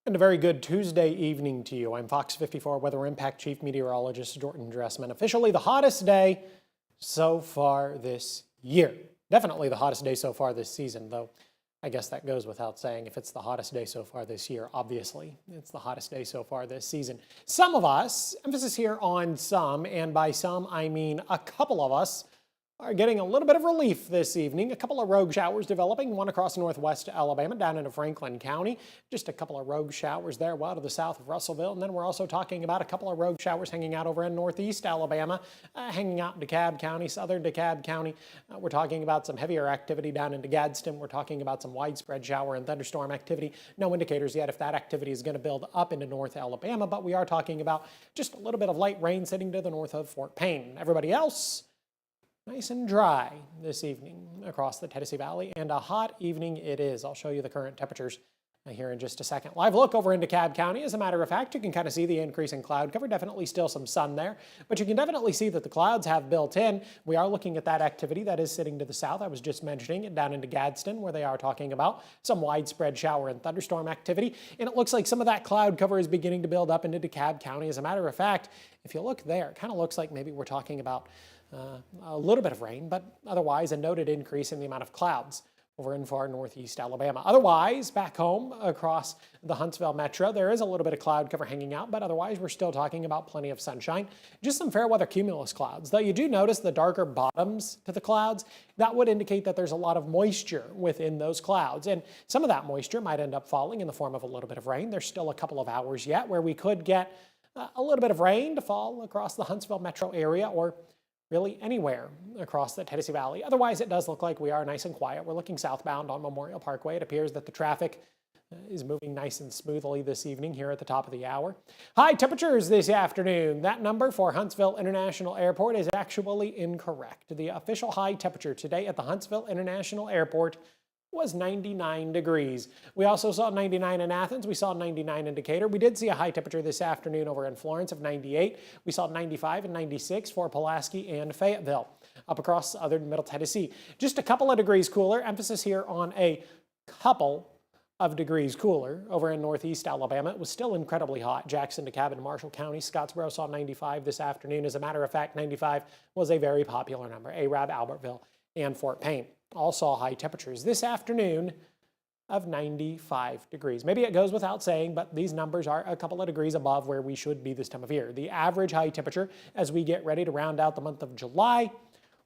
And a very good Tuesday evening to you. I'm FOX54 Weather Impact Chief Meteorologist Dressman. Officially the hottest day so far this year. Definitely the hottest day so far this season, though I guess that goes without saying. If it's the hottest day so far this year, obviously it's the hottest day so far this season. Some of us, emphasis here on some, and by some I mean a couple of us, are getting a little bit of relief this evening. A couple of rogue showers developing, one across northwest Alabama down into Franklin County. Just a couple of rogue showers there well to the south of Russellville. And then we're also talking about a couple of rogue showers hanging out over in northeast Alabama, hanging out in DeKalb County, southern DeKalb County. We're talking about some heavier activity down into Gadsden. We're talking about some widespread shower and thunderstorm activity. No indicators yet if that activity is going to build up into North Alabama, but we are talking about just a little bit of light rain sitting to the north of Fort Payne. Everybody else, nice and dry this evening across the Tennessee Valley, and a hot evening it is. I'll show you the current temperatures here in just a second. Live look over into DeKalb County. As a matter of fact, you can kind of see the increase in cloud cover. Definitely still some sun there, but you can definitely see that the clouds have built in. We are looking at that activity that is sitting to the south. I was just mentioning it down into Gadsden, where they are talking about some widespread shower and thunderstorm activity, and it looks like some of that cloud cover is beginning to build up into DeKalb County. As a matter of fact, if you look there, it kind of looks like maybe we're talking about a little bit of rain, but otherwise a noted increase in the amount of clouds over in far northeast Alabama. Otherwise, back home across the Huntsville metro, there is a little bit of cloud cover hanging out, but otherwise we're still talking about plenty of sunshine. Just some fair weather cumulus clouds. Though you do notice the darker bottoms to the clouds, that would indicate that there's a lot of moisture within those clouds. And some of that moisture might end up falling in the form of a little bit of rain. There's still a couple of hours yet where we could get a little bit of rain to fall across the Huntsville metro area, or really anywhere across the Tennessee Valley. Otherwise, it does look like we are nice and quiet. We're looking southbound on Memorial Parkway. It appears that the traffic is moving nice and smoothly this evening here at the top of the hour. High temperatures this afternoon. That number for Huntsville International Airport is actually incorrect. The official high temperature today at the Huntsville International Airport was 99 degrees. We also saw 99 in Athens. We saw 99 in Decatur. We did see a high temperature this afternoon over in Florence of 98. We saw 95 and 96 for Pulaski and Fayetteville. Up across southern Middle Tennessee, just a couple of degrees cooler. Emphasis here on a couple of degrees cooler over in northeast Alabama. It was still incredibly hot. Jackson, DeKalb, and Marshall County. Scottsboro saw 95 this afternoon. As a matter of fact, 95 was a very popular number. Arab, Albertville, and Fort Payne all saw high temperatures this afternoon of 95 degrees. Maybe it goes without saying, but these numbers are a couple of degrees above where we should be this time of year. The average high temperature as we get ready to round out the month of July,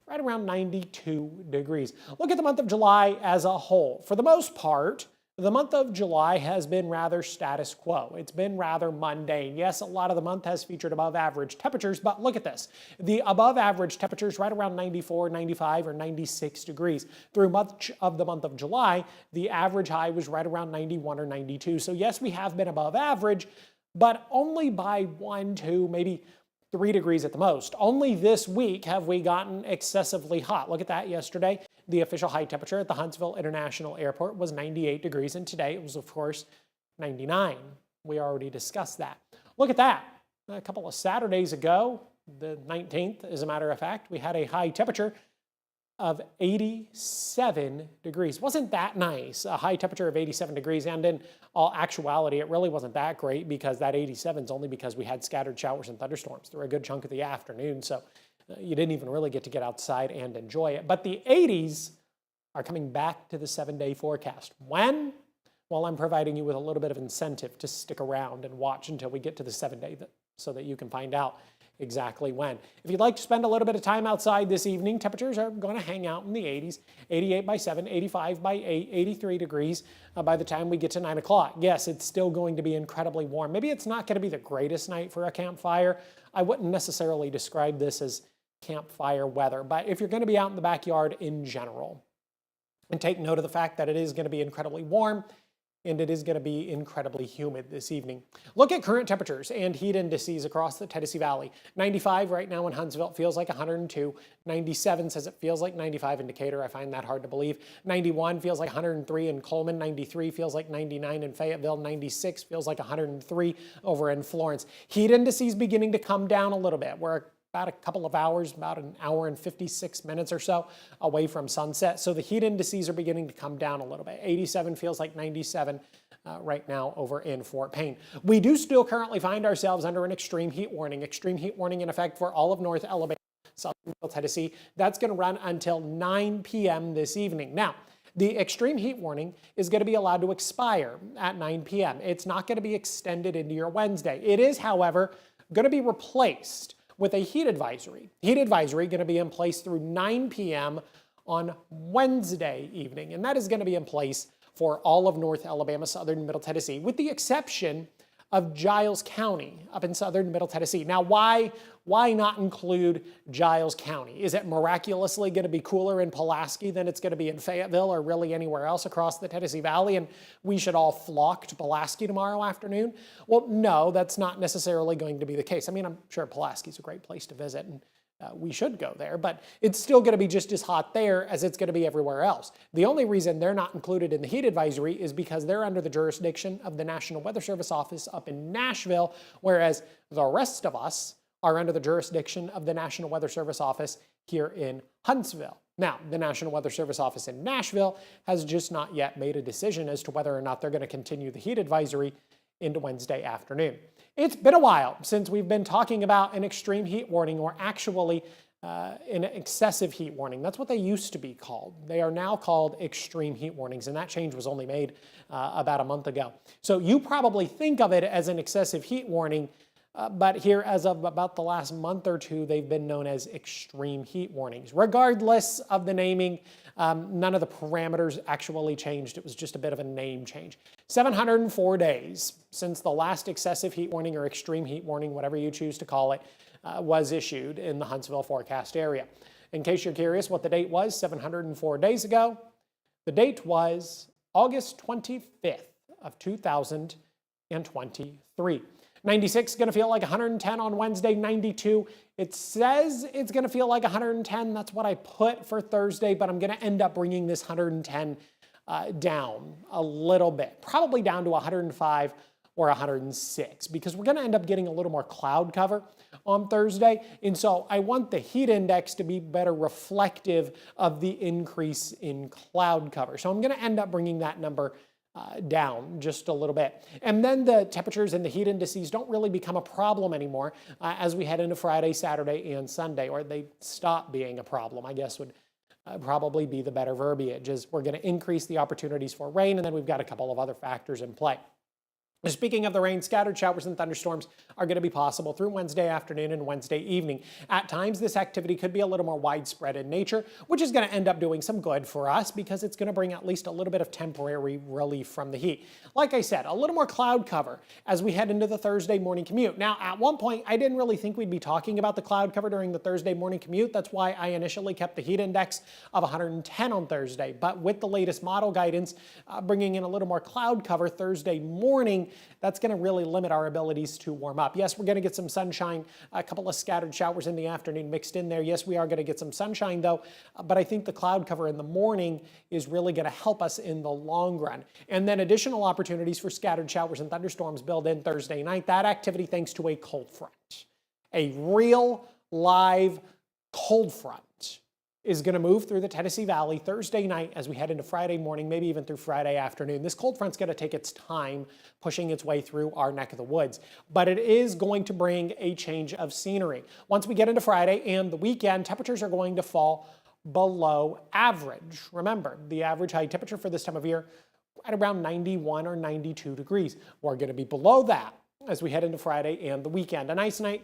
right around 92 degrees. Look at the month of July as a whole. For the most part, the month of July has been rather status quo. It's been rather mundane. Yes, a lot of the month has featured above average temperatures, but look at this. The above average temperatures right around 94, 95, or 96 degrees. Through much of the month of July, the average high was right around 91 or 92. So yes, we have been above average, but only by 1, 2, maybe 3 degrees at the most. Only this week have we gotten excessively hot. Look at that yesterday. The official high temperature at the Huntsville International Airport was 98 degrees, and today it was, of course, 99. We already discussed that. Look at that. A couple of Saturdays ago, the 19th, as a matter of fact, we had a high temperature of 87 degrees. Wasn't that nice? A high temperature of 87 degrees, and in all actuality, it really wasn't that great because that 87 is only because we had scattered showers and thunderstorms through a good chunk of the afternoon, so you didn't even really get to get outside and enjoy it. But the 80s are coming back to the 7-day forecast. When? Well, I'm providing you with a little bit of incentive to stick around and watch until we get to the 7-day so that you can find out exactly when. If you'd like to spend a little bit of time outside this evening, temperatures are going to hang out in the 80s, 88 by 7, 85 by 8, 83 degrees by the time we get to 9 o'clock. Yes, it's still going to be incredibly warm. Maybe it's not going to be the greatest night for a campfire. I wouldn't necessarily describe this as campfire weather, but if you're going to be out in the backyard in general, and take note of the fact that it is going to be incredibly warm and it is going to be incredibly humid this evening. Look at current temperatures and heat indices across the Tennessee Valley. 95 right now in Huntsville, it feels like 102. 97 says it feels like 95 in Decatur. I find that hard to believe. 91 feels like 103 in Coleman. 93 feels like 99 in Fayetteville. 96 feels like 103 over in Florence. Heat indices beginning to come down a little bit. We're about a couple of hours, about an hour and 56 minutes or so away from sunset. So the heat indices are beginning to come down a little bit. 87 feels like 97 right now over in Fort Payne. We do still currently find ourselves under an extreme heat warning in effect for all of North Alabama, southern Middle Tennessee. That's going to run until 9 p.m. this evening. Now, the extreme heat warning is going to be allowed to expire at 9 p.m. It's not going to be extended into your Wednesday. It is, however, going to be replaced with a heat advisory. Heat advisory going to be in place through 9 p.m. on Wednesday evening, and that is going to be in place for all of North Alabama, southern Middle Tennessee, with the exception of Giles County up in southern Middle Tennessee. Now, why not include Giles County? Is it miraculously going to be cooler in Pulaski than it's going to be in Fayetteville or really anywhere else across the Tennessee Valley, and we should all flock to Pulaski tomorrow afternoon? Well, no, that's not necessarily going to be the case. I mean, I'm sure Pulaski's a great place to visit, and we should go there, but it's still going to be just as hot there as it's going to be everywhere else. The only reason they're not included in the heat advisory is because they're under the jurisdiction of the National Weather Service office up in Nashville, whereas the rest of us are under the jurisdiction of the National Weather Service office here in Huntsville. Now, the National Weather Service office in Nashville has just not yet made a decision as to whether or not they're going to continue the heat advisory into Wednesday afternoon. It's been a while since we've been talking about an extreme heat warning, or actually an excessive heat warning. That's what they used to be called. They are now called extreme heat warnings, and that change was only made about a month ago. So you probably think of it as an excessive heat warning, but here, as of about the last month or two, they've been known as extreme heat warnings. Regardless of the naming, none of the parameters actually changed. It was just a bit of a name change. 704 days since the last excessive heat warning or extreme heat warning, whatever you choose to call it, was issued in the Huntsville forecast area. In case you're curious what the date was 704 days ago, the date was August 25th of 2023. 96 is going to feel like 110 on Wednesday. 92, it says it's going to feel like 110. That's what I put for Thursday, but I'm going to end up bringing this 110 down a little bit, probably down to 105 or 106, because we're going to end up getting a little more cloud cover on Thursday. And so I want the heat index to be better reflective of the increase in cloud cover. So I'm going to end up bringing that number down just a little bit. And then the temperatures and the heat indices don't really become a problem anymore as we head into Friday, Saturday, and Sunday, or they stop being a problem, I guess would probably be the better verbiage, is we're going to increase the opportunities for rain, and then we've got a couple of other factors in play. Speaking of the rain, scattered showers and thunderstorms are going to be possible through Wednesday afternoon and Wednesday evening. At times, this activity could be a little more widespread in nature, which is going to end up doing some good for us because it's going to bring at least a little bit of temporary relief from the heat. Like I said, a little more cloud cover as we head into the Thursday morning commute. Now, at one point, I didn't really think we'd be talking about the cloud cover during the Thursday morning commute. That's why I initially kept the heat index of 110 on Thursday. But with the latest model guidance, bringing in a little more cloud cover Thursday morning, that's going to really limit our abilities to warm up. Yes, we're going to get some sunshine, a couple of scattered showers in the afternoon mixed in there. Yes, we are going to get some sunshine though, but I think the cloud cover in the morning is really going to help us in the long run. And then additional opportunities for scattered showers and thunderstorms build in Thursday night. That activity thanks to a cold front. A real live cold front is going to move through the Tennessee Valley Thursday night as we head into Friday morning, maybe even through Friday afternoon. This cold front's going to take its time pushing its way through our neck of the woods, but it is going to bring a change of scenery. Once we get into Friday and the weekend, temperatures are going to fall below average. Remember, the average high temperature for this time of year at around 91 or 92 degrees. We're going to be below that as we head into Friday and the weekend. A nice night.